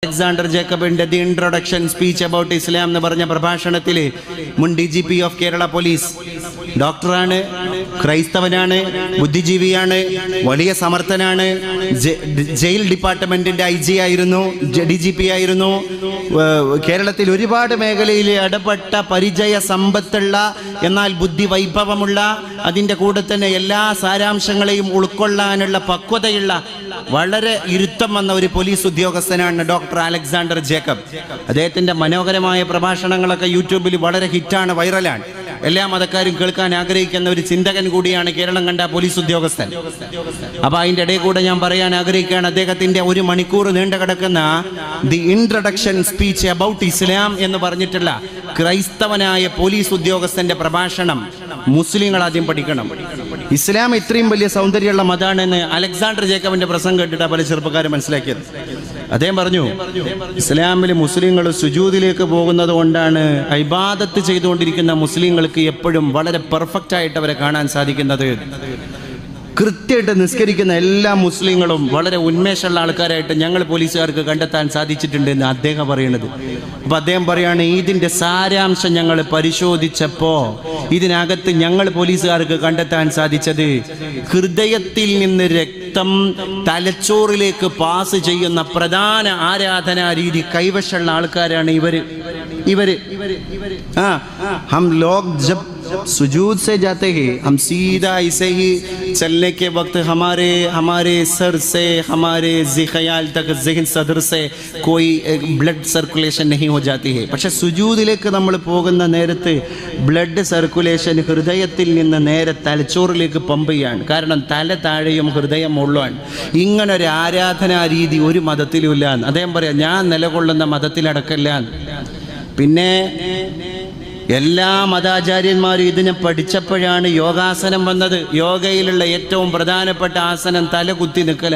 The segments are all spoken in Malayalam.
അലക്സാണ്ടർ ജേക്കബിന്റെ the introduction speech about Islam എന്ന് പറഞ്ഞ പ്രഭാഷണത്തിൽ മുൻ DGP ഓഫ് കേരള പോലീസ് ഡോക്ടറാണ്, ക്രൈസ്തവനാണ്, ബുദ്ധിജീവിയാണ്, വലിയ സമർത്ഥനാണ്, ജയിൽ ഡിപ്പാർട്ട്മെന്റിന്റെ IG ആയിരുന്നു, DGP ആയിരുന്നു. കേരളത്തിൽ ഒരുപാട് മേഖലയിൽ ഇടപെട്ട പരിചയ സമ്പത്തുള്ള, എന്നാൽ ബുദ്ധി വൈഭവമുള്ള, അതിൻ്റെ കൂടെ തന്നെ എല്ലാ സാരാംശങ്ങളെയും ഉൾക്കൊള്ളാനുള്ള പക്വതയുള്ള, വളരെ ഇരുത്തം വന്ന ഒരു പോലീസ് ഉദ്യോഗസ്ഥനാണ് ഡോക്ടർ അലക്സാണ്ടർ ജേക്കബ്. അദ്ദേഹത്തിൻ്റെ മനോഹരമായ പ്രഭാഷണങ്ങളൊക്കെ യൂട്യൂബിൽ വളരെ ഹിറ്റാണ്, വൈറലാണ്. എല്ലാ മതക്കാരും കേൾക്കാൻ ആഗ്രഹിക്കുന്ന ഒരു ചിന്തകൻ കൂടിയാണ് കേരളം കണ്ട പോലീസ് ഉദ്യോഗസ്ഥൻ. അപ്പോൾ അതിൻ്റെ ഇടയിൽ കൂടെ ഞാൻ പറയാൻ ആഗ്രഹിക്കുകയാണ്, അദ്ദേഹത്തിൻ്റെ 1 മണിക്കൂർ നീണ്ടു കിടക്കുന്ന the introduction speech about Islam എന്ന് പറഞ്ഞിട്ടുള്ള ക്രൈസ്തവനായ പോലീസ് ഉദ്യോഗസ്ഥന്റെ പ്രഭാഷണം മുസ്ലിങ്ങൾ ആദ്യം പഠിക്കണം. ഇസ്ലാം ഇത്രയും വലിയ സൗന്ദര്യമുള്ള മതമാണെന്ന് അലക്സാണ്ടർ ജേക്കബിന്റെ പ്രസംഗം കേട്ടിട്ട് പല ചെറുപ്പക്കാരും മനസ്സിലാക്കിയത്. അദ്ദേഹം പറഞ്ഞു, ഇസ്ലാമിൽ മുസ്ലിങ്ങൾ സുജൂദിലേക്ക് പോകുന്നത് കൊണ്ടാണ് ഇബാദത്ത് ചെയ്തുകൊണ്ടിരിക്കുന്ന മുസ്ലിങ്ങൾക്ക് എപ്പോഴും വളരെ പെർഫെക്റ്റ് ആയിട്ട് അവരെ കാണാൻ സാധിക്കുന്നത്. കൃത്യമായിട്ട് നിസ്കരിക്കുന്ന എല്ലാ മുസ്ലിങ്ങളും വളരെ ഉന്മേഷമുള്ള ആൾക്കാരായിട്ട് ഞങ്ങൾ പോലീസുകാർക്ക് കണ്ടെത്താൻ സാധിച്ചിട്ടുണ്ട് എന്ന് അദ്ദേഹം പറയുന്നത്. അപ്പം അദ്ദേഹം പറയാണ്, ഇതിൻ്റെ സാരാംശം ഞങ്ങൾ പരിശോധിച്ചപ്പോൾ ഇതിനകത്ത് ഞങ്ങൾ പോലീസുകാർക്ക് കണ്ടെത്താൻ സാധിച്ചത്, ഹൃദയത്തിൽ നിന്ന് രക്തം തലച്ചോറിലേക്ക് പാസ് ചെയ്യുന്ന പ്രധാന ആരാധനാ രീതി കൈവശമുള്ള ആൾക്കാരാണ് ഇവര്. ഹം ലോഗ് ജബ് सुजूद से जाते हैं, हम सीधा ऐसे ही चलने के वक्त हमारे सर से हमारे ख्याल तक ज़हन सदर से कोई ब्लड सर्कुलेशन नहीं हो जाती है. പക്ഷെ സുജൂദിലേക്ക് നമ്മൾ പോകുന്ന നേരത്ത് ബ്ലഡ് സർക്കുലേഷൻ ഹൃദയത്തിൽ നിന്ന് നേരെ തലച്ചോറിലേക്ക് പമ്പ് ചെയ്യാണ്. കാരണം തല താഴെയും ഹൃദയം മുഴുവൻ. ഇങ്ങനൊരു ആരാധനാ രീതി ഒരു മതത്തിലും ഇല്ല. അദ്ദേഹം പറയാം, ഞാൻ നിലകൊള്ളുന്ന മതത്തിലടക്കല്ല. പിന്നെ എല്ലാ മതാചാര്യന്മാരും ഇതിനെ പഠിച്ചപ്പോഴാണ് യോഗാസനം വന്നത്. യോഗയിലുള്ള ഏറ്റവും പ്രധാനപ്പെട്ട ആസനം തല കുത്തി നിൽക്കല.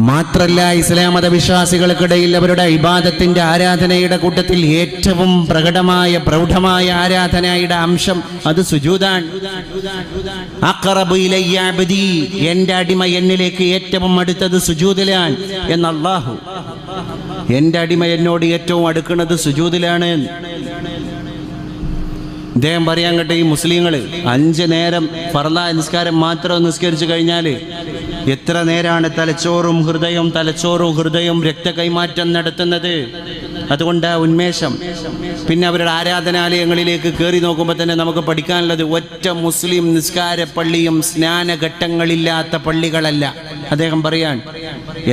മാത്രല്ല, ഇസ്ലാം മതവിശ്വാസികൾക്കിടയിൽ അവരുടെ ഇബാദത്തിന്റെ ആരാധനയുടെ കൂട്ടത്തിൽ ഏറ്റവും പ്രൗഢമായ ആരാധനയുടെ അംശം അത് സുജൂദാണ്. അഖറബു ഇലയ്യ അബ്ദി, എൻ്റെ അടിമ എന്നിലേക്ക് ഏറ്റവും അടുത്തത് സുജൂദിലാണ് എന്ന് അല്ലാഹു. എൻ്റെ അടിമ എന്നോട് ഏറ്റവും അടുക്കുന്നത് സുജൂദിലാണ്. അദ്ദേഹം പറയാൻ കേട്ടെ, ഈ മുസ്ലിങ്ങൾ 5 നേരം ഫർളായ നിസ്കാരം മാത്രം നിസ്കരിച്ചു കഴിഞ്ഞാൽ എത്ര നേരാണ് തലച്ചോറും ഹൃദയം രക്ത കൈമാറ്റം നടത്തുന്നത്. അതുകൊണ്ട് ഉന്മേഷം. പിന്നെ അവരുടെ ആരാധനാലയങ്ങളിലേക്ക് കയറി നോക്കുമ്പോൾ തന്നെ നമുക്ക് പഠിക്കാനുള്ളത്, ഒറ്റ മുസ്ലിം നിസ്കാര പള്ളിയും സ്നാനഘട്ടങ്ങളില്ലാത്ത പള്ളികളല്ല. അദ്ദേഹം പറയാൻ,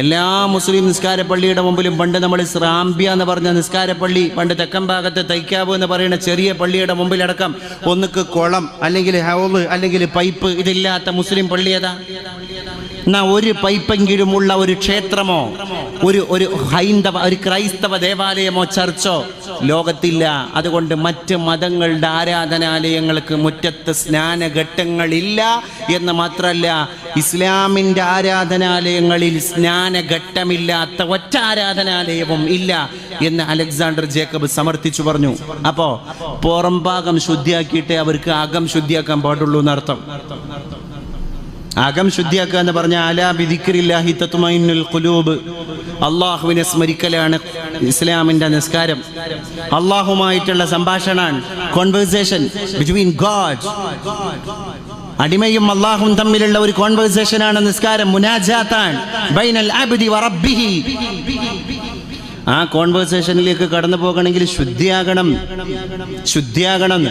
എല്ലാ മുസ്ലിം നിസ്കാര പള്ളിയുടെ മുമ്പിലും പണ്ട് നമ്മൾ സ്രാമ്പ്യ എന്ന് പറഞ്ഞ നിസ്കാര പള്ളി, പണ്ട് തെക്കൻ ഭാഗത്ത് തൈക്കാവ് എന്ന് പറയുന്ന ചെറിയ പള്ളിയുടെ മുമ്പിലടക്കം ഒന്നുക്ക് കുളം അല്ലെങ്കിൽ ഹൗള് അല്ലെങ്കിൽ പൈപ്പ് ഇതില്ലാത്ത മുസ്ലിം പള്ളി ഏതാ? എന്നാ ഒരു പൈപ്പെങ്കിലുമുള്ള ഒരു ക്ഷേത്രമോ ഒരു ക്രൈസ്തവ ദേവാലയമോ ചർച്ചോ ലോകത്തില്ല. അതുകൊണ്ട് മറ്റ് മതങ്ങളുടെ ആരാധനാലയങ്ങൾക്ക് മുറ്റത്ത് സ്നാനഘട്ടങ്ങളില്ല എന്ന് മാത്രമല്ല, ഇസ്ലാമിൻ്റെ ആരാധനാലയങ്ങളിൽ സ്നാനഘട്ടമില്ലാത്ത ഒറ്റ ആരാധനാലയവും ഇല്ല എന്ന് അലക്സാണ്ടർ ജേക്കബ് സമർത്ഥിച്ചു പറഞ്ഞു. അപ്പോൾ പുറം ഭാഗം ശുദ്ധിയാക്കിയിട്ടേ അവർക്ക് അകം ശുദ്ധിയാക്കാൻ പാടുള്ളൂ എന്നർത്ഥം. അകം ശുദ്ധിയാക്കുക എന്ന് പറഞ്ഞാൽ അലാ ബിദിക്രില്ലാഹി തത്മഇന്നുൽ ഖുലൂബ്, അള്ളാഹുവിനെ സ്മരിക്കലാണ് ഇസ്ലാമിൻ്റെ നിസ്കാരം. അള്ളാഹുമായിട്ടുള്ള സംഭാഷണമാണ്, കോൺവെർസേഷൻ ബിറ്റ്വീൻ ഗോഡ്. അടിമയും അള്ളാഹും തമ്മിലുള്ള ഒരു കോൺവെർസേഷനാണ് നിസ്കാരം. മുനാജാത്താണ് ബൈനൽ അബ്ദി വ റബ്ബിഹി. ആ കോൺവെർസേഷനിലേക്ക് കടന്നു പോകണമെങ്കിൽ ശുദ്ധിയാകണം.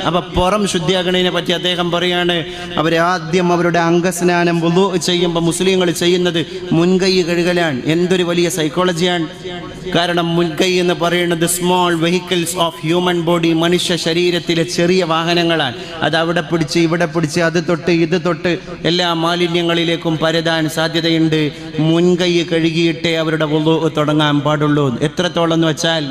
അപ്പൊ പുറം ശുദ്ധിയാകണതിനെ പറ്റി അദ്ദേഹം പറയാണ്, അവരാദ്യം അവരുടെ അംഗസ്നാനം വുളൂ ചെയ്യുമ്പോൾ മുസ്ലിങ്ങൾ ചെയ്യുന്നത് മുൻകൈ കഴുകലാണ്. എന്തൊരു വലിയ സൈക്കോളജിയാണ്. കാരണം മുൻകൈ എന്ന് പറയുന്നത് small vehicles of human body, മനുഷ്യ ശരീരത്തിലെ ചെറിയ വാഹനങ്ങളാണ്. അത് അവിടെ പിടിച്ച് ഇവിടെ പിടിച്ച് അത് തൊട്ട് ഇത് തൊട്ട് എല്ലാ മാലിന്യങ്ങളിലേക്കും പരതാൻ സാധ്യതയുണ്ട്. മുൻകൈ കഴുകിയിട്ടേ അവരുടെ വുളൂ തുടങ്ങാൻ പാടുള്ളൂ. എത്രത്തോളം എന്ന് വെച്ചാൽ,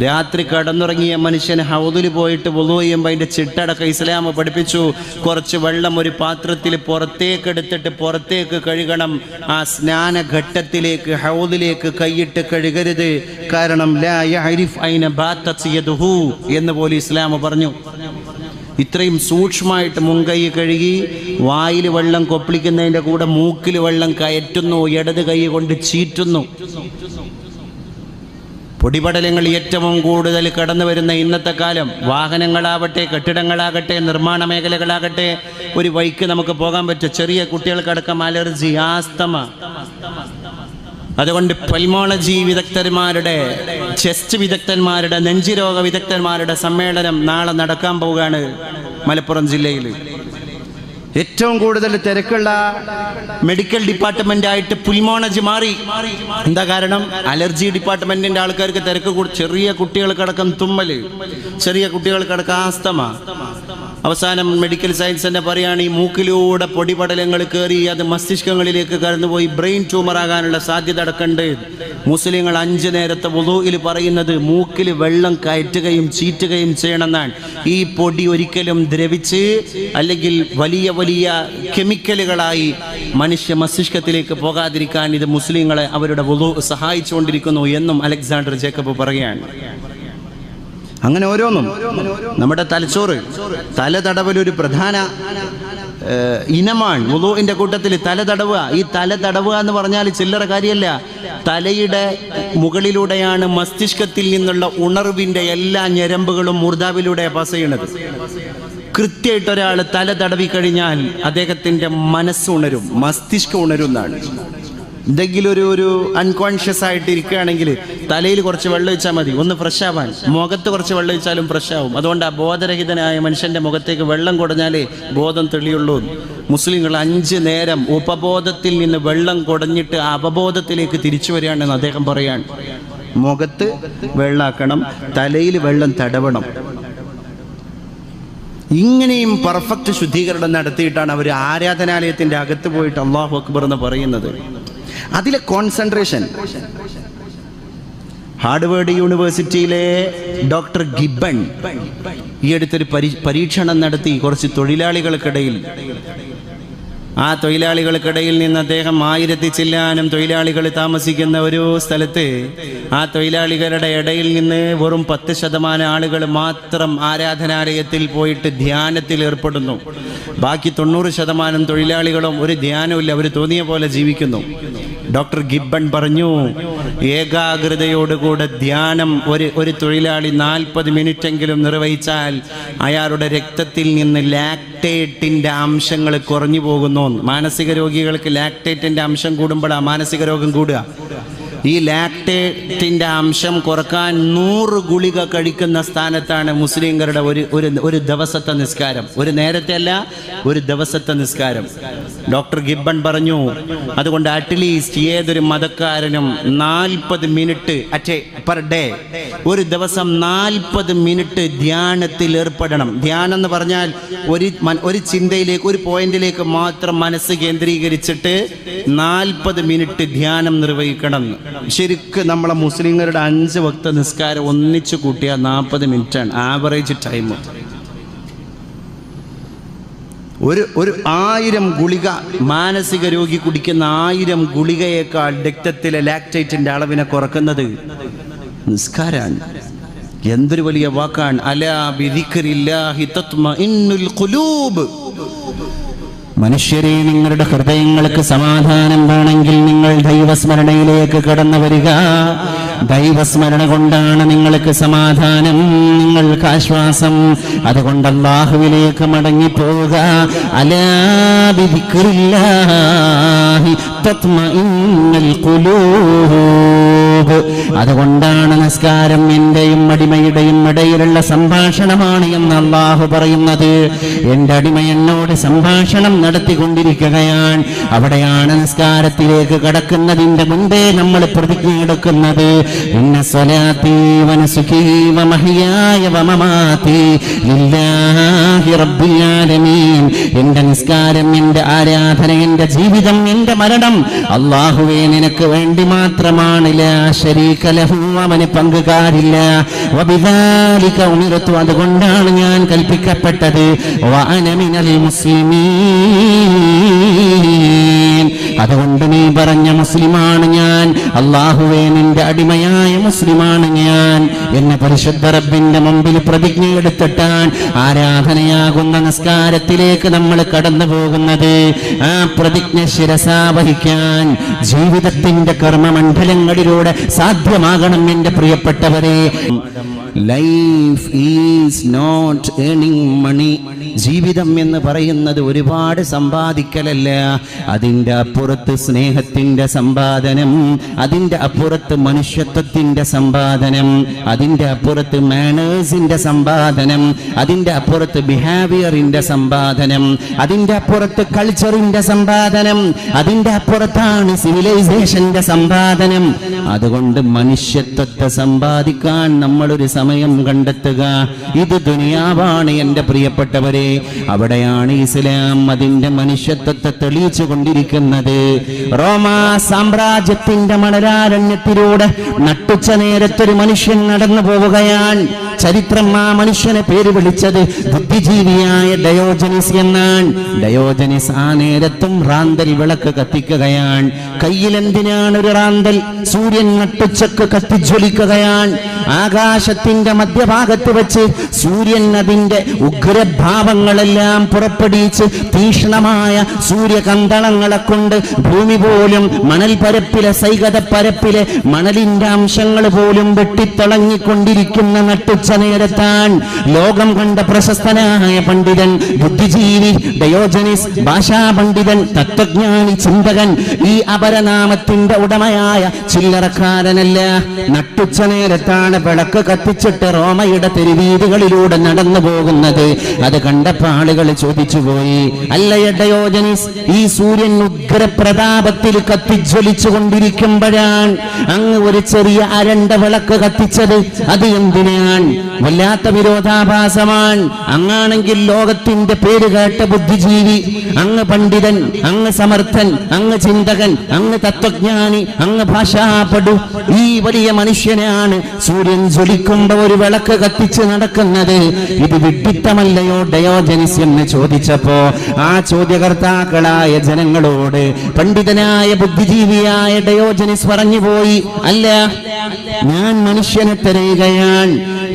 രാത്രി കടന്നുറങ്ങിയ മനുഷ്യൻ ഹൗദിൽ പോയിട്ട് വുളൂ ചെയ്യുമ്പോൾ അതിൻ്റെ ചിട്ടടക്കം ഇസ്ലാം പഠിപ്പിച്ചു. കുറച്ച് വെള്ളം ഒരു പാത്രത്തിൽ പുറത്തേക്ക് എടുത്തിട്ട് പുറത്തേക്ക് കഴുകണം. ആ സ്നാനഘട്ടത്തിലേക്ക് ഹൗദിലേക്ക് കൈയിട്ട് കഴുകരുത്. കാരണം ലാ യഅരിഫ് ഐന ബാതത് യദുഹു എന്ന് പോലും ഇസ്ലാം പറഞ്ഞു. ഇത്രയും സൂക്ഷ്മമായിട്ട് മുൻകൈ കഴുകി വായിൽ വെള്ളം കൊപ്പിളിക്കുന്നതിൻ്റെ കൂടെ മൂക്കിൽ വെള്ളം കയറ്റുന്നു, ഇടത് കൈ കൊണ്ട് ചീറ്റുന്നു. പൊടിപടലങ്ങൾ ഏറ്റവും കൂടുതൽ കടന്നു വരുന്ന ഇന്നത്തെ കാലം, വാഹനങ്ങളാവട്ടെ, കെട്ടിടങ്ങളാകട്ടെ, നിർമ്മാണ മേഖലകളാകട്ടെ, ഒരു വഴിക്ക് നമുക്ക് പോകാൻ പറ്റും. ചെറിയ കുട്ടികൾക്കടക്കം അലർജി, ആസ്തമ. അതുകൊണ്ട് പൾമോളജി വിദഗ്ധന്മാരുടെ, ചെസ്റ്റ് വിദഗ്ധന്മാരുടെ, നെഞ്ചുരോഗ വിദഗ്ധന്മാരുടെ സമ്മേളനം നാളെ നടക്കാൻ പോവുകയാണ് മലപ്പുറം ജില്ലയിൽ. ഏറ്റവും കൂടുതൽ തിരക്കുള്ള മെഡിക്കൽ ഡിപ്പാർട്ട്മെന്റ് ആയിട്ട് പുൽമോളജി മാറി. എന്താ കാരണം? അലർജി ഡിപ്പാർട്ട്മെന്റിന്റെ ആൾക്കാർക്ക് തിരക്ക് കൂടി. ചെറിയ കുട്ടികൾക്കടക്കം തുമ്മല്, ചെറിയ കുട്ടികൾക്കടക്കം ആസ്തമ. അവസാനം മെഡിക്കൽ സയൻസ് തന്നെ പറയുകയാണ്, ഈ മൂക്കിലൂടെ പൊടിപടലങ്ങൾ കയറി അത് മസ്തിഷ്കങ്ങളിലേക്ക് കടന്നുപോയി ബ്രെയിൻ ട്യൂമർ ആകാനുള്ള സാധ്യത അടക്കണ്ട്. മുസ്ലിങ്ങൾ 5 നേരത്തെ വുളൂഇൽ പറയുന്നത് മൂക്കിൽ വെള്ളം കയറ്റുകയും ചീറ്റുകയും ചെയ്യണമെന്നാണ്. ഈ പൊടി ഒരിക്കലും ദ്രവിച്ച് അല്ലെങ്കിൽ വലിയ വലിയ കെമിക്കലുകളായി മനുഷ്യ മസ്തിഷ്കത്തിലേക്ക് പോകാതിരിക്കാൻ ഇത് മുസ്ലിങ്ങളെ അവരുടെ വുളൂ സഹായിച്ചുകൊണ്ടിരിക്കുന്നു എന്നും അലക്സാണ്ടർ ജേക്കബ് പറയുകയാണ്. അങ്ങനെ ഓരോന്നും. നമ്മുടെ തലച്ചോറ്, തല തടവലൊരു പ്രധാന ഇനമാണ്. വുളൂഇന്റെ കൂട്ടത്തിൽ തല തടവുക. ഈ തല തടവുക എന്ന് പറഞ്ഞാൽ ചില്ലറ കാര്യമല്ല. തലയുടെ മുകളിലൂടെയാണ് മസ്തിഷ്കത്തിൽ നിന്നുള്ള ഉണർവിന്റെ എല്ലാ ഞരമ്പുകളും മൂർധാവിലൂടെ പാസ് ചെയ്യണത്. കൃത്യമായിട്ട് ഒരാൾ തല തടവി കഴിഞ്ഞാൽ അദ്ദേഹത്തിന്റെ മനസ്സ് ഉണരും, മസ്തിഷ്കം ഉണരും എന്നാണ്. എന്തെങ്കിലും ഒരു അൺകോൺഷ്യസ് ആയിട്ട് ഇരിക്കുകയാണെങ്കിൽ തലയിൽ കുറച്ച് വെള്ളം ഒഴിച്ചാൽ മതി, ഒന്ന് ഫ്രഷ് ആവാൻ. മുഖത്ത് കുറച്ച് വെള്ളം ഒഴിച്ചാലും ഫ്രഷ് ആവും. അതുകൊണ്ട് ആ ബോധരഹിതനായ മനുഷ്യന്റെ മുഖത്തേക്ക് വെള്ളം കുടഞ്ഞാലേ ബോധം തെളിയുള്ളൂ. മുസ്ലിങ്ങൾ 5 നേരം ഉപബോധത്തിൽ നിന്ന് വെള്ളം കുടഞ്ഞിട്ട് അവബോധത്തിലേക്ക് തിരിച്ചു വരികയാണെന്ന് അദ്ദേഹം പറയാണ്. മുഖത്ത് വെള്ളാക്കണം, തലയിൽ വെള്ളം തടവണം. ഇങ്ങനെയും പെർഫെക്റ്റ് ശുദ്ധീകരണം നടത്തിയിട്ടാണ് അവർ ആരാധനാലയത്തിന്റെ അകത്ത് പോയിട്ട് അല്ലാഹു അക്ബർ എന്ന് പറയുന്നത്. അതിലെ കോൺസെൻട്രേഷൻ. ഹാർഡ്വേർഡ് യൂണിവേഴ്സിറ്റിയിലെ ഡോക്ടർ ഗിബ്ബൺ ഈ അടുത്തൊരു പരീക്ഷണം നടത്തി കുറച്ച് തൊഴിലാളികൾക്കിടയിൽ. ആ തൊഴിലാളികൾക്കിടയിൽ നിന്ന് അദ്ദേഹം 1000 ചില്ലാനം തൊഴിലാളികൾ താമസിക്കുന്ന ഒരു സ്ഥലത്ത് ആ തൊഴിലാളികളുടെ ഇടയിൽ നിന്ന് വെറും 10% ആളുകൾ മാത്രം ആരാധനാലയത്തിൽ പോയിട്ട് ധ്യാനത്തിൽ ഏർപ്പെടുന്നു. ബാക്കി 90% തൊഴിലാളികളും ഒരു ധ്യാനമില്ല, അവർ തോന്നിയ പോലെ ജീവിക്കുന്നു. ഡോക്ടർ ഗിബ്ബൺ പറഞ്ഞു, ഏകാഗ്രതയോടുകൂടെ ധ്യാനം ഒരു തൊഴിലാളി 40 മിനിറ്റെങ്കിലും നിർവഹിച്ചാൽ അയാളുടെ രക്തത്തിൽ നിന്ന് ലാക്ടേറ്റിന്റെ അംശങ്ങൾ കുറഞ്ഞു പോകുന്നു. മാനസിക രോഗികൾക്ക് ലാക്ടേറ്റിന്റെ അംശം കൂടുമ്പോഴാണ് മാനസിക രോഗം കൂടുക. ഈ ലാക്ടേറ്റിന്റെ അംശം കുറക്കാൻ 100 ഗുളിക കഴിക്കുന്ന സ്ഥാനത്താണ് മുസ്ലിങ്ങളുടെ ഒരു ദിവസത്തെ നിസ്കാരം. ഒരു നേരത്തെ അല്ല, ഒരു ദിവസത്തെ നിസ്കാരം. ഡോക്ടർ ഗിബ്ബൺ പറഞ്ഞു, അതുകൊണ്ട് അറ്റ്ലീസ്റ്റ് ഏതൊരു മതക്കാരനും 40 മിനിറ്റ് പെർ ഡേ, ഒരു ദിവസം 40 മിനിറ്റ് ധ്യാനത്തിൽ ഏർപ്പെടണം. ധ്യാനം എന്ന് പറഞ്ഞാൽ ഒരു ചിന്തയിലേക്ക്, ഒരു പോയിന്റിലേക്ക് മാത്രം മനസ്സ് കേന്ദ്രീകരിച്ചിട്ട് 40 മിനിറ്റ് ധ്യാനം നിർവഹിക്കണം. ശരിക്കും നമ്മളെ മുസ്ലിങ്ങളുടെ 5 വക്ത നിസ്കാരം ഒന്നിച്ചു കൂട്ടിയാൽ 40 മിനിറ്റാണ് ആവറേജ് ടൈം. ഒരു 1000 ഗുളിക മാനസിക രോഗി കുടിക്കുന്ന 1000 ഗുളികയേക്കാൾ രക്തത്തിലെ ലാക്ടേറ്റിന്റെ അളവിനെ കുറക്കുന്നത് നിസ്കാരാണ്. എന്തൊരു വലിയ വാക്കാണ്. അലാ ബിദിക്രില്ലാഹി തത്മഇന്നുൽ ഖുലൂബ്. മനുഷ്യരെ, നിങ്ങളുടെ ഹൃദയങ്ങൾക്ക് സമാധാനം വേണമെങ്കിൽ നിങ്ങൾ ദൈവസ്മരണയിലേക്ക് കടന്നു വരിക. ദൈവസ്മരണ കൊണ്ടാണ് നിങ്ങൾക്ക് സമാധാനം, നിങ്ങൾക്ക് ആശ്വാസം. അതുകൊണ്ട് അല്ലാഹുവിലേക്ക് മടങ്ങിപ്പോവുക. അലാ ബിദിക്രില്ലാഹി തത്മഇന്നുൽ ഖുലൂബ്. അതുകൊണ്ടാണ് നിസ്കാരം എന്റെയും അടിമയുടെയും ഇടയിലുള്ള സംഭാഷണമാണ് എന്ന് അല്ലാഹു പറയുന്നത്. എന്റെ അടിമ എന്നോട് സംഭാഷണം നടത്തിക്കൊണ്ടിരിക്കുകയാണ്. അവിടെയാണ് നിസ്കാരത്തിലേക്ക് കടക്കുന്നതിന്റെ മുൻപേ നമ്മൾ പ്രതിജ്ഞ എടുക്കുന്നത്. ഇന്ന സ്വലാത്തി വനുസുകി വമഹ്യായ വമമാതി ലില്ലാഹി റബ്ബിൽ ആലമീൻ. എന്റെ നിസ്കാരം, എന്റെ ആരാധന, എന്റെ ജീവിതം, എന്റെ മരണം അല്ലാഹുവേ നിനക്ക് വേണ്ടി മാത്രമാണ്. ലാ ശരീക ലഹു, അവന് പങ്കുകാരില്ല. വബിദാലിക ഉമിർതു, അതുകൊണ്ടാണ് ഞാൻ കൽപ്പിക്കപ്പെട്ടത്. വഅന മിനൽ മുസ്ലിമീൻ, അതുകൊണ്ട് നീ പറഞ്ഞ മുസ്ലിമാണ് ഞാൻ, അല്ലാഹുവേ നിന്റെ അടിമയായ മുസ്ലിമാണ് ഞാൻ എന്ന പരിശുദ്ധ റബ്ബിന്റെ മുമ്പിൽ പ്രതിജ്ഞയെടുത്തിട്ടാണ് ആരാധനയാകുന്ന നിസ്കാരത്തിലേക്ക് നമ്മൾ കടന്നു പോകുന്നത്. ആ പ്രതിജ്ഞ ശിരസാവഹിക്കാൻ ജീവിതത്തിന്റെ കർമ്മമണ്ഡലങ്ങളിലൂടെ സാധ്യമാകണം എന്റെ പ്രിയപ്പെട്ടവരെ. ലൈഫ് ഈസ് നോട്ട് ഏണിംഗ് മണി. ജീവിതം എന്ന് പറയുന്നത് ഒരുപാട് സമ്പാദിക്കലല്ല, അതിൻ്റെ അപ്പുറത്ത് സ്നേഹത്തിൻ്റെ സമ്പാദനം, അതിൻ്റെ അപ്പുറത്ത് മനുഷ്യത്വത്തിൻ്റെ സമ്പാദനം, അതിൻ്റെ അപ്പുറത്ത് മാനേഴ്സിൻ്റെ സമ്പാദനം, അതിൻ്റെ അപ്പുറത്ത് ബിഹേവിയറിൻ്റെ സമ്പാദനം, അതിൻ്റെ അപ്പുറത്ത് കൾച്ചറിൻ്റെ സമ്പാദനം, അതിൻ്റെ അപ്പുറത്താണ് സിവിലൈസേഷന്റെ സമ്പാദനം. അതുകൊണ്ട് മനുഷ്യത്വത്തെ സമ്പാദിക്കാൻ നമ്മളൊരു സമയം കണ്ടെത്തുക. ഇത് ദുനിയാവാണ് എൻ്റെ പ്രിയപ്പെട്ടവരെ. അവിടെയാണ് ഇസ്ലാം അതിന്റെ മനുഷ്യത്വത്തെ തെളിയിച്ചു കൊണ്ടിരിക്കുന്നത്. റോമാ സാമ്രാജ്യത്തിന്റെ മണലാരണ്യത്തിലൂടെ നട്ടുച്ച നേരത്തൊരു മനുഷ്യൻ നടന്നു പോവുകയാണ്. ചരിത്രം ആ മനുഷ്യനെ പേര് വിളിച്ചത് ബുദ്ധിജീവിയായ ഡയോജനിസ് എന്നാണ്. ഡയോജനിസ് ആ നേരത്തും റാന്തൽ വിളക്ക് കത്തിക്കുകയാണ്. കയ്യിൽ എന്തിനാണ് ഒരു റാന്തൽ? സൂര്യൻ നട്ടുച്ചക്ക് കത്തിജ്വലിക്കുകയാണ്. ആകാശത്തിന്റെ മധ്യഭാഗത്ത് വെച്ച് സൂര്യൻ അതിന്റെ ഉഗ്രഭാവങ്ങളെല്ലാം പുറപ്പെടുവിച്ച് തീക്ഷ്ണമായ സൂര്യകന്തളങ്ങളെ കൊണ്ട് ഭൂമി പോലും മണൽ പരപ്പിലെ സൈകത പരപ്പിലെ മണലിന്റെ അംശങ്ങൾ പോലും വെട്ടിത്തിളങ്ങിക്കൊണ്ടിരിക്കുന്ന നട്ടുച്ച നേരത്താണ് ലോകം കണ്ട പ്രശസ്തനായ പണ്ഡിതൻ, ബുദ്ധിജീവി ഡയോജനിസ്, ഭാഷാ പണ്ഡിതൻ, തത്വജ്ഞാനി, ചിന്തകൻ, ഈ അപരനാമത്തിന്റെ ഉടമയായ ചില്ലറക്കാരനല്ല. നട്ടുച്ച നേരത്താണ് വിളക്ക് കത്തിച്ചിട്ട് റോമയുടെ തെരുവീതികളിലൂടെ നടന്നു പോകുന്നത്. അത് കണ്ടപ്പോൾ ആളുകൾ ചോദിച്ചുപോയി, അല്ലയ ഡയോജനിസ്, ഈ സൂര്യൻ ഉഗ്രപ്രതാപത്തിൽ കത്തിജ്വലിച്ചു കൊണ്ടിരിക്കുമ്പോഴാണ് അങ്ങ് ഒരു ചെറിയ അരണ്ട വിളക്ക് കത്തിച്ചത്? അത് എന്തിനാണ്? വല്ലാത്ത വിരോധാഭാസമാണ്. അങ്ങാണെങ്കിൽ ലോകത്തിന്റെ പേര് കേട്ട ബുദ്ധിജീവി, അങ്ങ് പണ്ഡിതൻ, അങ്ങ് സമർത്ഥൻ, അങ്ങ് ചിന്തകൻ, അങ്ങ് തത്വജ്ഞാനി, അങ്ങ് ഭാഷാപടു, ഈ വലിയ മനുഷ്യനാണ് സൂര്യൻ ജ്വലിക്കുമ്പോ ഒരു വിളക്ക് കത്തിച്ച് നടക്കുന്നത്. ഇത് വിഡ്ഢിത്തമല്ലയോ ഡയോജനിസ് എന്ന് ചോദിച്ചപ്പോ ആ ചോദ്യകർത്താക്കളായ ജനങ്ങളോട് പണ്ഡിതനായ ബുദ്ധിജീവിയായ ഡയോജനിസ് പറഞ്ഞുപോയി, അല്ല, ഞാൻ മനുഷ്യനെ തിരയുകയാണ്.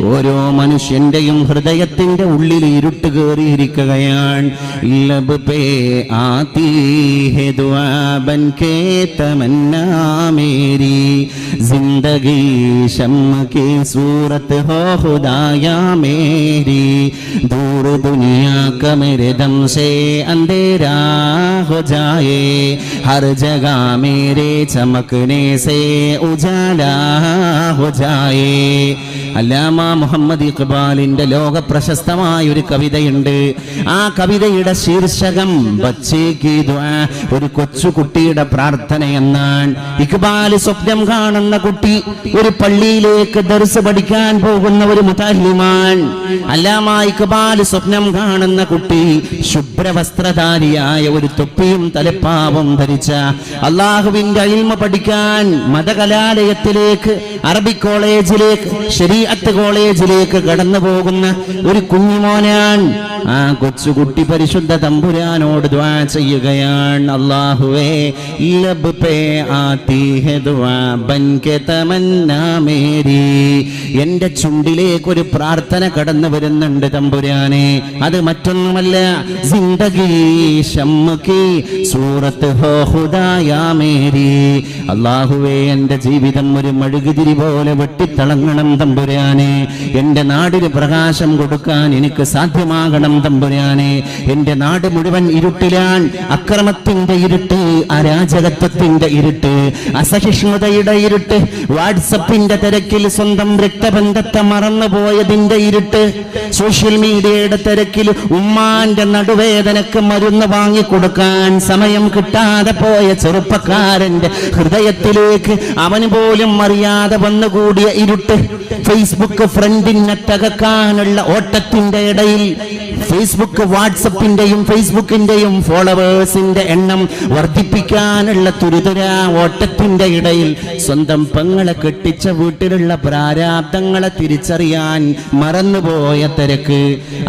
ഓരോ മനുഷ്യന്റെയും ഹൃദയത്തിന്റെ ഉള്ളിൽ ഇരുട്ട് കയറിയിരിക്കുകയാണ്. ലബ് പേ ആതി ഹെ ദുആ ബൻ കേ തമന്നാ മേരി जिंदगी शम्म की सूरत हो खुदाया मेरी दूर दुनिया का मेरे दम से अंधेरा हो जाए हर जगह मेरे चमकने से उजाला हो जाए. അല്ലാമ മുഹമ്മദ് ഇഖ്ബാലിന്റെ ലോക പ്രശസ്തമായ ഒരു കവിതയുണ്ട്. ആ കവിതയുടെ ശീർഷകം ബച്ചേ കി ദുആ, ഒരു കൊച്ചുകുട്ടിയുടെ പ്രാർത്ഥന എന്നാണ്. ഇഖ്ബാൽ സ്വപ്നം കാണുന്ന കുട്ടി ഒരു പള്ളിയിലേക്ക് ദർസ് പഠിക്കാൻ പോകുന്ന ഒരു മുതല്ലിമാണ്. അല്ലാമ ഇഖ്ബാൽ സ്വപ്നം കാണുന്ന കുട്ടി ശുഭ്രവസ്ത്രധാരിയായ ഒരു തൊപ്പിയും തലപ്പാവും ധരിച്ച അള്ളാഹുവിന്റെ ഇൽമ പഠിക്കാൻ മതകലാലയത്തിലേക്ക്, അറബിക് കോളേജിലേക്ക്, ശരീഅത്ത് കോളേജിലേക്ക് കടന്നു പോകുന്ന ഒരു കുഞ്ഞുമോനാണ്. ആ കൊച്ചുകുട്ടി പരിശുദ്ധ തമ്പുരാനോട് ദുആ ചെയ്യുകയാണ്, അല്ലാഹുവേ ലബ് പേ ആതി ഹെ ദുആ ബൻ കെ തമന്നാ മേരി, എന്റെ ചുണ്ടിലേക്ക് ഒരു പ്രാർത്ഥന കടന്നു വരുന്നുണ്ട് തമ്പുരാനെ. അത് മറ്റൊന്നുമല്ല, സിന്ദഗി ശമ്മ കി സൂറത്ത് ഹോ ഖുദായാ മേരി, അല്ലാഹുവേ എന്റെ ജീവിതം ഒരു മെഴുകുതിരി പോലെ വെട്ടിത്തിളങ്ങണം തമ്പുരാനെ. എന്റെ നാടിന് പ്രകാശം കൊടുക്കാൻ എനിക്ക് സാധ്യമാകണം തമ്പുരാനെ. എന്റെ നാട് മുഴുവൻ ഇരുട്ടിലാണ്. അക്രമത്തിന്റെ ഇരുട്ട്, അരാജകത്വത്തിന്റെ ഇരുട്ട്, അസഹിഷ്ണുതയുടെ ഇരുട്ട്, വാട്സപ്പിന്റെ തിരക്കിൽ സ്വന്തം രക്തബന്ധത്തെ മറന്നുപോയതിന്റെ ഇരുട്ട്, സോഷ്യൽ മീഡിയയുടെ തിരക്കിൽ ഉമ്മാന്റെ നടുവേദനക്ക് മരുന്ന് വാങ്ങിക്കൊടുക്കാൻ സമയം കിട്ടാതെ പോയ ചെറുപ്പക്കാരന്റെ ഹൃദയത്തിലേക്ക് അവന് പോലും അറിയാതെ വന്നുകൂടിയ ഇരുട്ട്, ഫേസ്ബുക്ക് ഫ്രണ്ടിനെ തകർക്കാനുള്ള ഓട്ടത്തിന്റെ ഇടയിൽ ഫേസ്ബുക്ക് വാട്സപ്പിന്റെയും ഫേസ്ബുക്കിന്റെയും ഫോളോവേഴ്സിന്റെ എണ്ണം വർദ്ധിപ്പിക്കാനുള്ള തുരിതുര ഓട്ടത്തിന്റെ ഇടയിൽ സ്വന്തം പെങ്ങളെ കെട്ടിച്ച വീട്ടിലുള്ള പ്രാരാബ്ദങ്ങളെ തിരിച്ചറിയാൻ മറന്നുപോയ തിരക്ക്,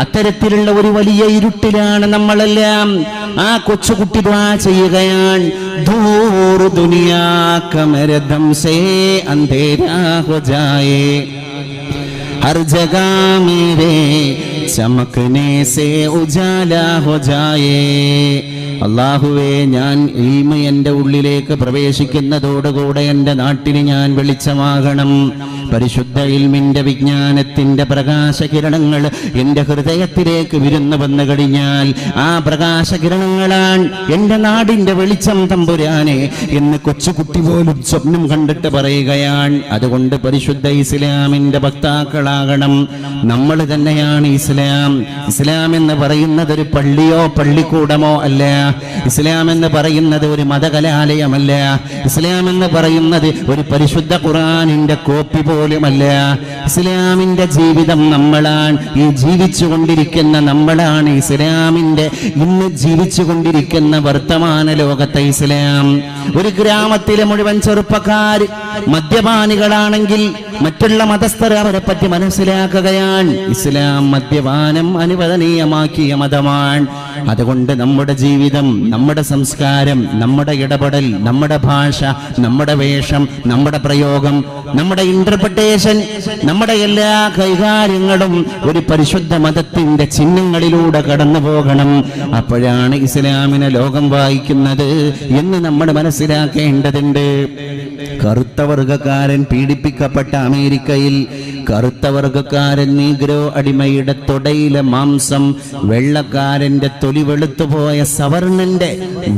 അത്തരത്തിലുള്ള ഒരു വലിയ ഇരുട്ടിലാണ് നമ്മളെല്ലാം. ആ കൊച്ചുകുട്ടി ദുആ ചെയ്യുകയാണ്, ദൂർ ദുനിയാ കമരദം സേ അന്ധേരാ ഹോ ജായേ, ഹർ ജഗാ മേരേ ചമക്നെ സേ ഉജാലാ ഹോ ജായേ. അല്ലാഹുവേ, ഞാൻ ഇൽമ എൻ്റെ ഉള്ളിലേക്ക് പ്രവേശിക്കുന്നതോടുകൂടെ എൻ്റെ നാട്ടിന് ഞാൻ വെളിച്ചമാകണം. പരിശുദ്ധ ഇൽമിന്റെ വിജ്ഞാനത്തിന്റെ പ്രകാശകിരണങ്ങൾ എൻ്റെ ഹൃദയത്തിലേക്ക് വിരുന്നു വന്നു കഴിഞ്ഞാൽ ആ പ്രകാശകിരണങ്ങളാണ് എൻ്റെ നാടിൻ്റെ വെളിച്ചം തമ്പുരാനെ എന്ന് കൊച്ചുകുട്ടി പോലും സ്വപ്നം കണ്ടിട്ട് പറയുകയാണ്. അതുകൊണ്ട് പരിശുദ്ധ ഇസ്ലാമിന്റെ ഭക്താക്കളാകണം നമ്മൾ തന്നെയാണ് ഇസ്ലാം. ഇസ്ലാം എന്ന് പറയുന്നത് ഒരു പള്ളിയോ പള്ളിക്കൂടമോ അല്ല. ഇസ്ലാം എന്ന് പറയുന്നത് ഒരു മതകലാലയമല്ല. ഇസ്ലാം എന്ന് പറയുന്നത് ഒരു പരിശുദ്ധ ഖുർആനിന്റെ കോപ്പി പോലുമല്ല. ഇസ്ലാമിന്റെ ജീവിതം നമ്മളാണ്. ഈ ജീവിച്ചു കൊണ്ടിരിക്കുന്ന നമ്മളാണ് ഇസ്ലാമിന്റെ ഇന്ന് ജീവിച്ചു കൊണ്ടിരിക്കുന്ന വർത്തമാന ലോകത്തെ ഇസ്ലാം. ഒരു ഗ്രാമത്തിലെ മുഴുവൻ ചെറുപ്പക്കാർ മദ്യപാനികളാണെങ്കിൽ മറ്റുള്ള മതസ്ഥർ അവരെ പറ്റി മനസ്സിലാക്കുകയാണ്. ഇസ്ലാം മദ്യപാനം അനുവദനീയമാക്കിയ മതമാണ്. അതുകൊണ്ട് നമ്മുടെ ജീവിതം, നമ്മുടെ സംസ്കാരം, നമ്മുടെ ഇടപെടൽ, നമ്മുടെ ഭാഷ, നമ്മുടെ വേഷം, നമ്മുടെ പ്രയോഗം, നമ്മുടെ ഇന്റർപ്രിട്ടേഷൻ, നമ്മുടെ എല്ലാ കൈകാര്യങ്ങളും ഒരു പരിശുദ്ധ മതത്തിന്റെ ചിഹ്നങ്ങളിലൂടെ കടന്നു പോകണം. അപ്പോഴാണ് ഇസ്ലാമിനെ ലോകം വായിക്കുന്നത് എന്ന് നമ്മൾ മനസ്സിലാക്കേണ്ടതുണ്ട്. കറുത്ത വർഗക്കാരൻ പീഡിപ്പിക്കപ്പെട്ട അമേരിക്കയിൽ കറുത്ത വർഗക്കാരൻ നീഗ്രോ അടിമയുടെ തൊടയിലെ മാംസം വെള്ളക്കാരന്റെ തൊലി വെളുത്തുപോയ സവർണന്റെ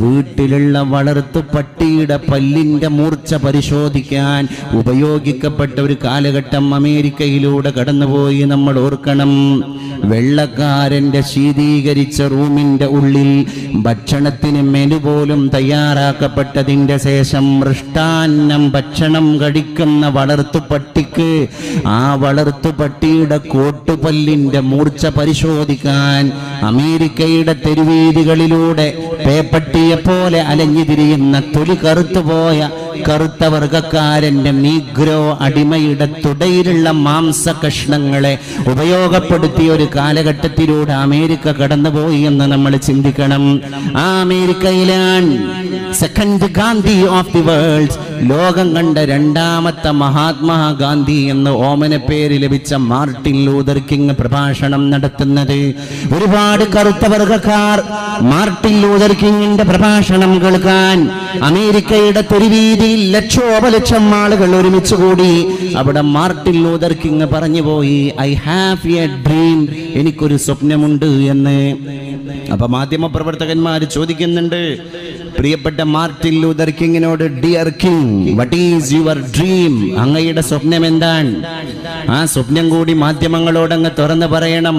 വീട്ടിലുള്ള വളർത്തു പട്ടിയുടെ പല്ലിന്റെ മൂർച്ച പരിശോധിക്കാൻ ഉപയോഗിക്കപ്പെട്ട ഒരു കാലഘട്ടം അമേരിക്കയിലൂടെ കടന്നുപോയി നമ്മൾ ഓർക്കണം. വെള്ളക്കാരന്റെ ശീതീകരിച്ച റൂമിന്റെ ഉള്ളിൽ ഭക്ഷണത്തിന് മെനു പോലും തയ്യാറാക്കപ്പെട്ടതിന്റെ ശേഷം മൃഷ്ടാന്നം ഭക്ഷണം കഴിക്കുന്ന വളർത്തുപട്ടിക്ക് ആ വളർത്തുപട്ടിയുടെ കോട്ടുപല്ലിന്റെ മൂർച്ച പരിശോധിക്കാൻ അമേരിക്കയുടെ തെരുവീതികളിലൂടെ പേപ്പട്ടിയെ പോലെ അലഞ്ഞു തിരിയുന്ന തൊലി കറുത്തുപോയ കറുത്ത വർഗക്കാരന്റെ നീഗ്രോ അടിമയുടെ തുടയിലുള്ള മാംസ കഷ്ണങ്ങളെ ഉപയോഗപ്പെടുത്തിയ ഒരു കാലഘട്ടത്തിലൂടെ അമേരിക്ക കടന്നുപോയി എന്ന് നമ്മൾ ചിന്തിക്കണം. ആ അമേരിക്കയിലാണ് second Gandhi of the world, ലോകം കണ്ട രണ്ടാമത്തെ മഹാത്മാഗാന്ധി എന്ന് ഓമന പേര് ലഭിച്ച മാർട്ടിൻ ലൂതർ കിങ് പ്രഭാഷണം നടത്തുന്നത്. ഒരുപാട് കറുത്ത വർഗക്കാർ മാർട്ടിൻ ലൂതർ കിങ്ങിന്റെ പ്രഭാഷണം കേൾക്കാൻ അമേരിക്കയുടെ തെരുവീതിയിൽ ലക്ഷോപലക്ഷം ആളുകൾ ഒരുമിച്ച് കൂടി. അവിടെ മാർട്ടിൻ ലൂതർ കിങ് പറഞ്ഞുപോയി, ഐ ഹാവ് എ ഡ്രീം, എനിക്കൊരു സ്വപ്നമുണ്ട് എന്ന്. അപ്പൊ മാധ്യമപ്രവർത്തകന്മാർ ചോദിക്കുന്നുണ്ട്, പ്രിയപ്പെട്ട മാർട്ടിൻ ലൂതർ കിങ്ങിനോട്, dear King, what is your dream? അങ്ങയുടെ സ്വപ്നം എന്താണ്? ആ സ്വപ്നം കൂടി മാധ്യമങ്ങളോട് അങ്ങ് തുറന്നു പറയണം.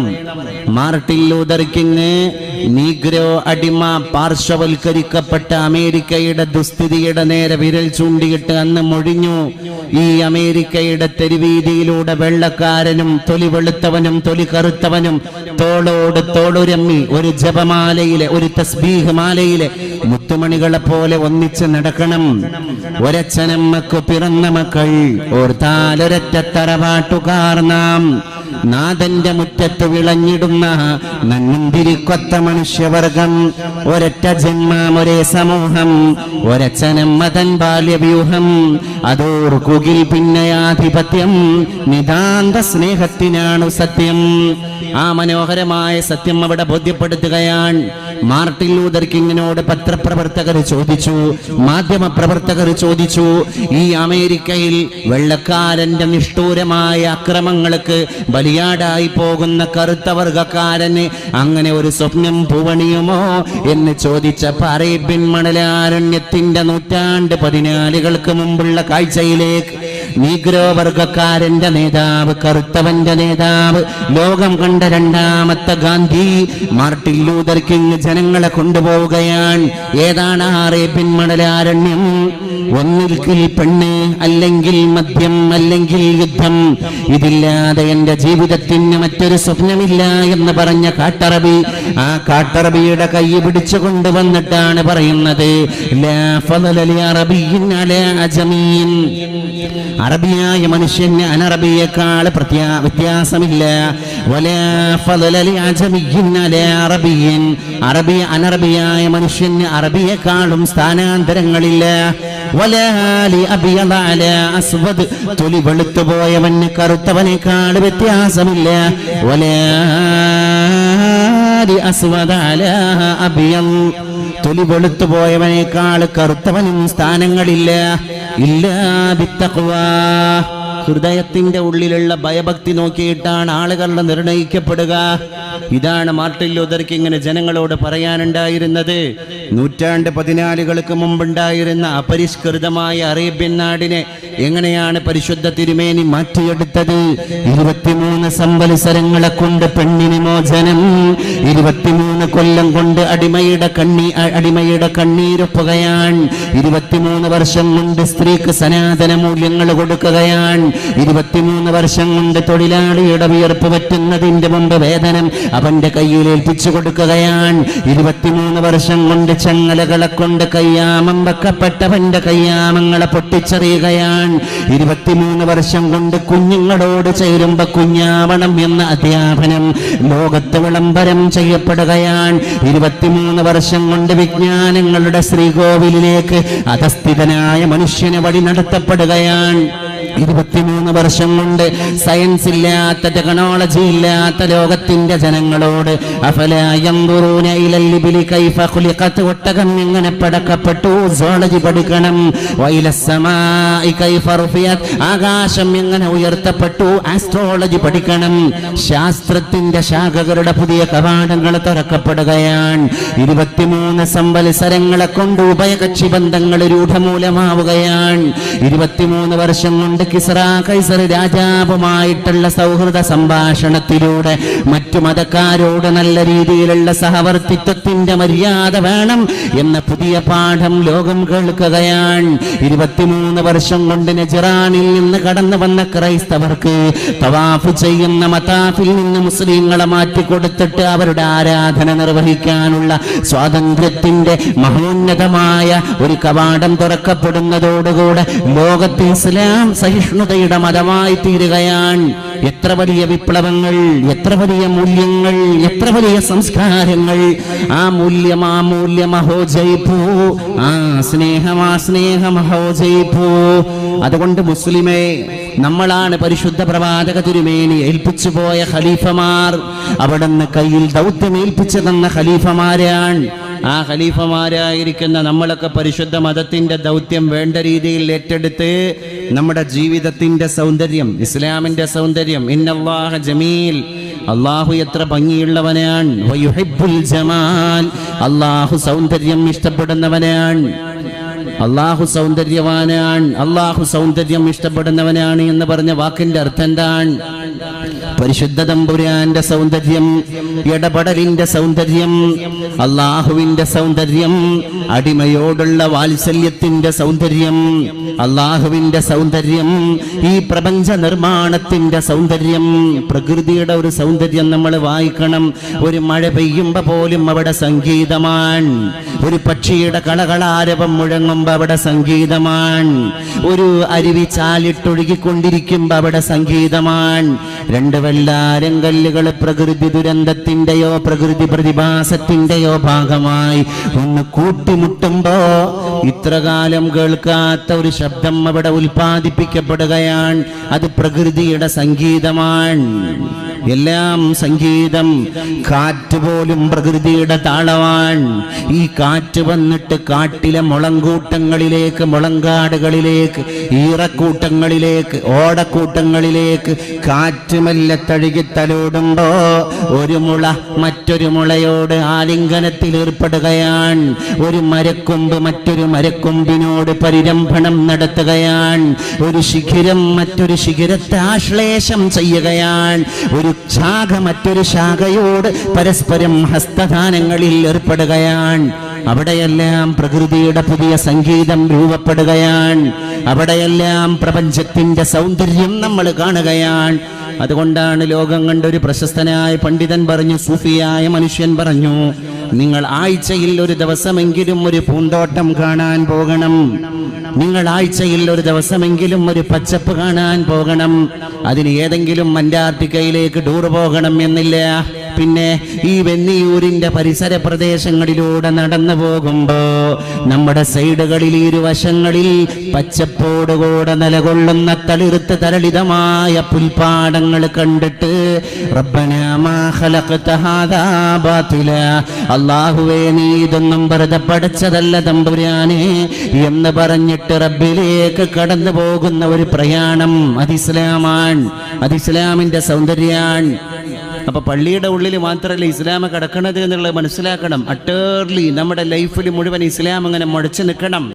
മാർട്ടിൻ ലൂതർ കിങ് നീഗ്രോ അടിമ പാർശ്വവൽക്കരിക്കപ്പെട്ട അമേരിക്കയുടെ ദുസ്ഥിതിയുടെ നേരെ വിരൽ ചൂണ്ടിയിട്ട് അന്ന് മൊഴിഞ്ഞു, ഈ അമേരിക്കയുടെ തെരുവീതിയിലൂടെ വെള്ളക്കാരനും തൊലി വെളുത്തവനും തൊലി കറുത്തവനും തോളോട് തോളുരമ്മി ഒരു ജപമാലയിലെ ഒരു തസ്ബീഹ് മാലയിലെ മുത്തുമണികളെ പോലെ ഒന്നിച്ച് നടക്കണം. ഒരച്ഛനമ്മക്ക് പിറന്ന മക്കൾ, ഓർത്താലൊരൊറ്റ തറവാട്ടുകാർ നാം. നാഥന്റെ മുറ്റത്ത് വിളഞ്ഞിടുന്ന നന്ദിരിക്കൊത്ത മനുഷ്യവർഗം, ഒരൊറ്റ ജന്മം ഒരേ സമൂഹം, ഒരച്ഛനമ്മ തൻ ബാല്യവ്യൂഹം, അതോർക്കുകിൽ പിന്നെയാധിപത്യം, നിതാന്ത സ്നേഹത്തിനാണു സത്യം. ആ മനോഹരമായ സത്യം അവിടെ ബോധ്യപ്പെടുത്തുകയാണ്. മാർട്ടിൻ ലൂതർ കിങ്ങിനോട് പത്രപ്രവർത്തകർ ചോദിച്ചു, മാധ്യമ പ്രവർത്തകർ ചോദിച്ചു, ഈ അമേരിക്കയിൽ വെള്ളക്കാരന്റെ നിഷ്ഠൂരമായ അക്രമങ്ങൾക്ക് ബലിയാടായി പോകുന്ന കറുത്ത വർഗക്കാരന് അങ്ങനെ ഒരു സ്വപ്നം പൂവണിയുമോ എന്ന് ചോദിച്ചപ്പോൾ അറേബ്യൻ മണലാരണ്യത്തിന്റെ നൂറ്റാണ്ട് 14 മുമ്പുള്ള കാഴ്ചയിലേക്ക് നീഗ്രോ വർഗക്കാരന്റെ നേതാവ്, കറുത്തവന്റെ നേതാവ്, ലോകം കണ്ട രണ്ടാമത്തെ ഗാന്ധി മാർട്ടിൻ ലൂതർ കിങ് ജനങ്ങളെ കൊണ്ടുപോവുകയാണ്. ഏതാണ് അറേബ്യൻ മണലാരണ്യം? ഒന്നിൽക്കിൽ പെണ്ണ്, അല്ലെങ്കിൽ മദ്യം, അല്ലെങ്കിൽ യുദ്ധം, ഇതില്ലാതെ എന്റെ ജീവിതത്തിന് മറ്റൊരു സ്വപ്നമില്ല എന്ന് പറഞ്ഞ കാട്ടറബി, ആ കാട്ടറബിയുടെ കൈ പിടിച്ചു കൊണ്ടുവന്നിട്ടാണ് പറയുന്നത്, ലാ ഫളല ലി അറബിയ്യിൻ അലാ അജമീൻ. അറബിയായ മനുഷ്യന് അനറബിയേക്കാൾ വ്യത്യാസമില്ല. വലാ ഫളല ലി അജമിയ്യിൻ അലാ അറബിയ്യിൻ. അനറബിയായ മനുഷ്യന് അറബിയേക്കാളും സ്ഥാനാന്തരങ്ങളില്ല. വലാ ലി അബ്യദ അലാ അസ്വദ്. തൊലി വെളുത്തുപോയവന് കറുത്തവനേക്കാൾ വ്യത്യാസമില്ല. വലാ ലി അസ്വദ അലാ അബ്യദ്. തൊലി വെളുത്തുപോയവനേക്കാൾ കറുത്തവനും സ്ഥാനങ്ങളില്ല. ഇല്ലാ ബിത്തഖ്വാ. ഹൃദയത്തിന്റെ ഉള്ളിലുള്ള ഭയഭക്തി നോക്കിയിട്ടാണ് ആളുകൾ നിർണയിക്കപ്പെടുക. ഇതാണ് മാർട്ടിൻ ലൂഥർ കിങ്ങിന് ജനങ്ങളോട് പറയാനുണ്ടായിരുന്നത്. 14 മുമ്പുണ്ടായിരുന്ന അപരിഷ്കൃതമായ അറേബ്യൻ നാടിനെ എങ്ങനെയാണ് പരിശുദ്ധ തിരുമേനി മാറ്റിയെടുത്തത്? 23 സംവത്സരങ്ങളെ കൊണ്ട് പെണ്ണിന് മോചനം, 23 കൊല്ലം കൊണ്ട് അടിമയുടെ കണ്ണീരൊപ്പുകയാണ്, 23 വർഷം കൊണ്ട് സ്ത്രീക്ക് സനാതന മൂല്യങ്ങൾ കൊടുക്കുകയാണ്, 23 വർഷം കൊണ്ട് തൊഴിലാളിയുടെ വിയർപ്പ് പറ്റുന്നതിന്റെ മുമ്പ് വേതനം അവന്റെ കയ്യിൽ ഏൽപ്പിച്ചു കൊടുക്കുകയാണ്, 23 വർഷം കൊണ്ട് ചങ്ങലകളെ കൊണ്ട് കയ്യാമം വെക്കപ്പെട്ടവന്റെ കയ്യാമങ്ങളെ പൊട്ടിച്ചെറിയുകയാണ്, 23 വർഷം കൊണ്ട് കുഞ്ഞുങ്ങളോട് ചേരുമ്പോ കുഞ്ഞാവണം എന്ന അധ്യാപനം ലോകത്ത് വിളംബരം ചെയ്യപ്പെടുകയാണ്, 23 വർഷം കൊണ്ട് വിജ്ഞാനങ്ങളുടെ ശ്രീകോവിലിലേക്ക് അധസ്ഥിതനായ മനുഷ്യനെ വഴി നടത്തപ്പെടുകയാണ്, 23 വർഷം കൊണ്ട് സയൻസ് ഇല്ലാത്ത, ടെക്നോളജി ഇല്ലാത്ത ലോകത്തിന്റെ ജനങ്ങളോട് അഫലാ യൻദുറൂന ഇലൽ ഇബ്ലി കൈഫ ഖുലിഖത്, ഒട്ടകം എങ്ങനെ പടക്കപ്പെട്ടു സോളജി പഠിക്കണം, വൈലസ്സമാഇ കൈഫ റുഫിയത്, ആകാശം എങ്ങനെ ഉയർത്തപ്പെട്ടു ആസ്ട്രോളജി പഠിക്കണം, ശാസ്ത്രത്തിന്റെ ശാഖകളുടെ പുതിയ കവാടങ്ങൾ തുറക്കപ്പെടുകയാണ്, 23 സംവത്സരങ്ങളെ കൊണ്ട് ഉഭയകക്ഷി ബന്ധങ്ങൾ രൂഢമൂലമാവുകയാണ്, 23 വർഷം കൊണ്ട് കിസ്റ കൈസർ രാജാവുമായിട്ടുള്ള സൗഹൃദ സംഭാഷണത്തിലൂടെ മറ്റു മതക്കാരോട് നല്ല രീതിയിലുള്ള സഹവർത്തിത്വത്തിന്റെ മര്യാദ വേണം എന്ന പുതിയ പാഠം ലോകം കേൾക്കുകയാണ്, 23 വർഷം കൊണ്ട് നജ്റാനിൽ നിന്ന് കടന്നു വന്ന ക്രൈസ്തവർക്ക് തവാഫ് ചെയ്യുന്ന മതാഫിൽ നിന്ന് മുസ്ലിങ്ങളെ മാറ്റിക്കൊടുത്തിട്ട് അവരുടെ ആരാധന നിർവഹിക്കാനുള്ള സ്വാതന്ത്ര്യത്തിന്റെ മഹോന്നതമായ ഒരു കവാടം തുറക്കപ്പെടുന്നതോടുകൂടെ ലോകത്ത് ഇസ്ലാം സഹിഷ്ണുതയുടെ മതമായി തീരുകയാണ്. എത്ര വലിയ വിപ്ലവങ്ങൾ, എത്ര വലിയ മൂല്യങ്ങൾ, എത്ര വലിയ സംസ്കാരങ്ങൾ, ആ മൂല്യം ഹോ ജയ്പൂ, ആ സ്നേഹം ഹോ ജയ്പൂ. അതുകൊണ്ട് മുസ്ലിമേ, നമ്മളാണ് പരിശുദ്ധ പ്രവാചക തിരുമേനി ഏൽപ്പിച്ചു പോയ ഖലീഫമാർ. അവിടുന്ന് കയ്യിൽ ദൗത്യം ഏൽപ്പിച്ചു തന്ന ഖലീഫമാരാണ്. ആ ഖലീഫമാരായിരിക്കുന്ന നമ്മളൊക്കെ പരിശുദ്ധ മതത്തിന്റെ ദൗത്യം വേണ്ട രീതിയിൽ ഏറ്റെടുത്ത് നമ്മുടെ ജീവിതത്തിന്റെ സൗന്ദര്യം, ഇസ്ലാമിന്റെ സൗന്ദര്യം, ഇന്നല്ലാഹ ജമീൽ, അള്ളാഹു എത്ര ഭംഗിയുള്ളവനാണ്, വയുഹിബ്ബുൽ ജമാൽ, അള്ളാഹു സൗന്ദര്യം ഇഷ്ടപ്പെടുന്നവനാണ്, അള്ളാഹു സൗന്ദര്യവാനാണ്, അള്ളാഹു സൗന്ദര്യം ഇഷ്ടപ്പെടുന്നവനാണ് എന്ന് പറഞ്ഞ വാക്കിന്റെ അർത്ഥം എന്താണ്? പരിശുദ്ധ തമ്പുരാന്റെ സൗന്ദര്യം, ഇടപെടലിന്റെ സൗന്ദര്യം, അള്ളാഹുവിന്റെ സൗന്ദര്യം, അടിമയോടുള്ള വാത്സല്യത്തിന്റെ സൗന്ദര്യം, അള്ളാഹുവിന്റെ സൗന്ദര്യം, ഈ പ്രപഞ്ച നിർമ്മാണത്തിന്റെ സൗന്ദര്യം, പ്രകൃതിയുടെ ഒരു സൗന്ദര്യം നമ്മൾ വായിക്കണം. ഒരു മഴ പെയ്യുമ്പോ പോലും അവിടെ സംഗീതമാണ്, ഒരു പക്ഷിയുടെ കളകളാരവം മുഴങ്ങുമ്പോ അവിടെ സംഗീതമാണ്, ഒരു അരുവി ചാലിട്ടൊഴുകിക്കൊണ്ടിരിക്കുമ്പോ അവിടെ സംഗീതമാണ്. 2 വെള്ളാരം കല്ലുകൾ പ്രകൃതി ദുരന്തത്തിന്റെയോ പ്രകൃതി പ്രതിഭാസത്തിന്റെയോ ഭാഗമായി ഒന്ന് കൂട്ടിമുട്ടുമ്പോ ഇത്രകാലം കേൾക്കാത്ത ഒരു ശബ്ദം അവിടെ ഉൽപ്പാദിപ്പിക്കപ്പെടുകയാണ്. അത് പ്രകൃതിയുടെ സംഗീതമാണ്. എല്ലാം സംഗീതം. കാറ്റ് പോലും പ്രകൃതിയുടെ താളമാണ്. ഈ കാറ്റ് വന്നിട്ട് കാട്ടിലെ മുളങ്കൂട്ടങ്ങളിലേക്ക്, മുളങ്കാടുകളിലേക്ക്, ഈറക്കൂട്ടങ്ങളിലേക്ക്, ഓടക്കൂട്ടങ്ങളിലേക്ക് കാറ്റ് മെല്ലെ തഴുകി തലോടുമ്പോ ഒരു മുള മറ്റൊരു മുളയോട് ആലിംഗനത്തിൽ ഏർപ്പെടുകയാണ്. ഒരു മരക്കൊമ്പ് മറ്റൊരു മരക്കൊമ്പിനോട് പരിരംഭണം നടത്തുകയാണ്. ഒരു ശിഖിരം മറ്റൊരു ശിഖിരത്തെ ആശ്ലേഷം ചെയ്യുകയാണ്. ഒരു ശാഖ മറ്റൊരു ശാഖയോട് പരസ്പരം ഹസ്തദാനങ്ങളിൽ ഏർപ്പെടുകയാണ്. അവിടെയെല്ലാം പ്രകൃതിയുടെ പുതിയ സംഗീതം രൂപപ്പെടുകയാണ്. അവിടെയെല്ലാം പ്രപഞ്ചത്തിന്റെ സൗന്ദര്യം നമ്മൾ കാണുകയാണ്. അതുകൊണ്ടാണ് ലോകം കണ്ടൊരു പ്രശസ്തനായ പണ്ഡിതൻ പറഞ്ഞു, സൂഫിയായ മനുഷ്യൻ പറഞ്ഞു, നിങ്ങൾ ആഴ്ചയിൽ ഒരു ദിവസമെങ്കിലും ഒരു പൂന്തോട്ടം കാണാൻ പോകണം. നിങ്ങൾ ആഴ്ചയിൽ ഒരു ദിവസമെങ്കിലും ഒരു പച്ചപ്പ് കാണാൻ പോകണം. അതിന് ഏതെങ്കിലും അന്റാർട്ടിക്കയിലേക്ക് ടൂർ പോകണം എന്നില്ല. പിന്നെ ഈ വെന്നിയൂരിന്റെ പരിസര പ്രദേശങ്ങളിലൂടെ നടന്നു പോകുമ്പോ നമ്മുടെ സൈഡുകളിൽ ഇരുവശങ്ങളിൽ പച്ചപ്പോടുകൂടെ നിലകൊള്ളുന്ന തളിർത്ത് തരളിതമായ പുൽപ്പാടങ്ങൾ കണ്ടിട്ട് റബ്ബനാ മാ ഖലഖത ഹാദാ ബാതില, അല്ലാഹുവേ നീ ഇതൊന്നും വെറുതെ പടച്ചതല്ല തമ്പുരാനെ എന്ന് പറഞ്ഞിട്ട് റബ്ബിലേക്ക് കടന്നു പോകുന്ന ഒരു പ്രയാണം അതിസ്ലാമാണ്. അതിസ്ലാമിന്റെ സൗന്ദര്യാണ്. അപ്പൊ പള്ളിയുടെ ഉള്ളിൽ മാത്രമല്ല ഇസ്ലാം കിടക്കണത് എന്നുള്ളത് മനസ്സിലാക്കണം. അട്ടേർലി നമ്മുടെ ലൈഫിൽ മുഴുവൻ ഇസ്ലാം അങ്ങനെ മുഴച്ചു നിൽക്കണം.